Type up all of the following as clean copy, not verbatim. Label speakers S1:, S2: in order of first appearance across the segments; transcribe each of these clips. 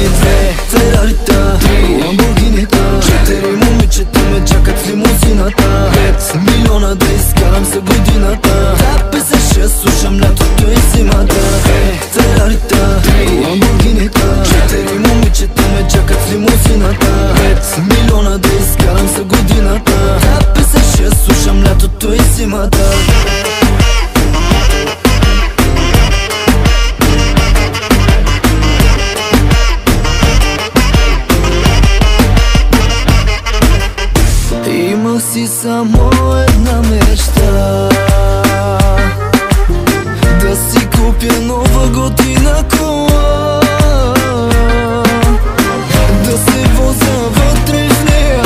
S1: две Ферарита, Ламборгинита, 4 момичета ме чакат в лимузината. 5 милиона да изкарам за годината. Да, 56 слушам лятото и зимата. Ферарита, Ламборгинита, 4 момичета ме чакат в лимузината. 5 милиона да изкарам за годината. Да, 56 слушам лятото и зимата. Имах си само една мечта, да си купя нова готина кола, да се возя вътре в нея,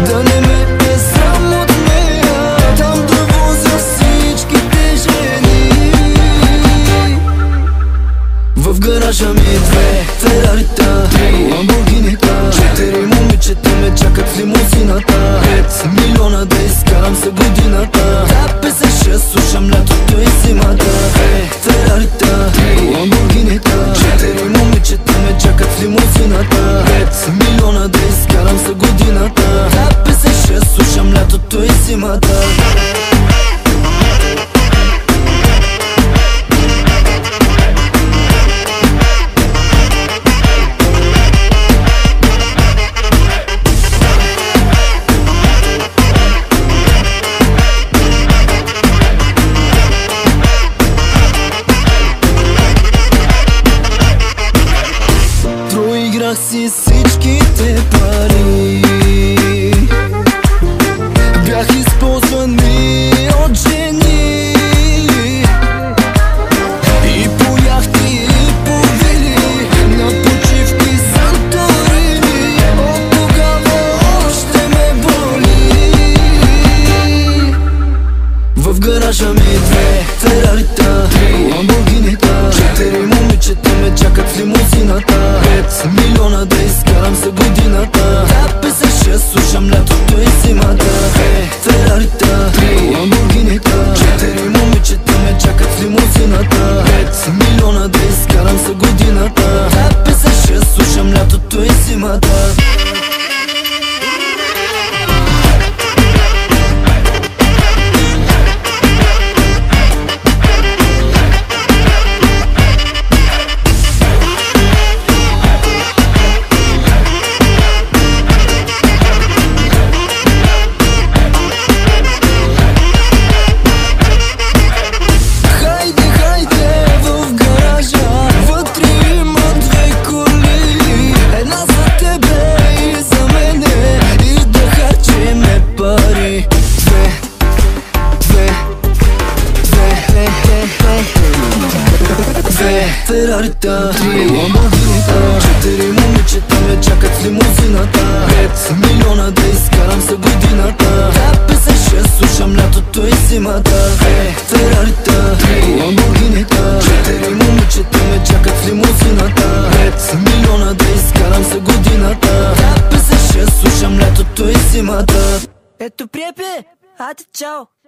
S1: да не ме е срам от нея, там да возя всичките жени. В гаража ми две Ферарита, Ламборгинита, 4 момичета ме чакат в лимузината. 5 милиона да изкарам за годината. Да, 56 слушам лятото и зимата. Ферарита, Ламборгинита, 4 момичета ме чакат в лимузината. 5 милиона да изкарам за годината. Да, 56 слушам лятото и зимата. Проиграх си всичките пари, бях използван и от жени, и по яхти, и по вили, на почивки Санторини. От тогава още ме боли. В гаража ми две Ферарита, Ламборгинита, 4 момичета ме чакат в лимузината. 5 милиона да изкарам за годината. Да, 56 слушам лятото и зимата. Ферарита, Ламборгинита, 4 момичета ме чакат в лимузината. 5 милиона да изкарам за годината. Да, 56 слушам лятото и зимата. Ферарита, Ламборгинита, 4 момичета ме чакат в лимузината. 5 милиона да изкарам за годината. Да, 56 слушам лятото и зимата. Ферарита, Ламборгинита, 4 момичета ме чакат в лимузината. 5 милиона да изкарам за годината. Да, 56 слушам лятото и зимата.
S2: Ето приепе, айде чао!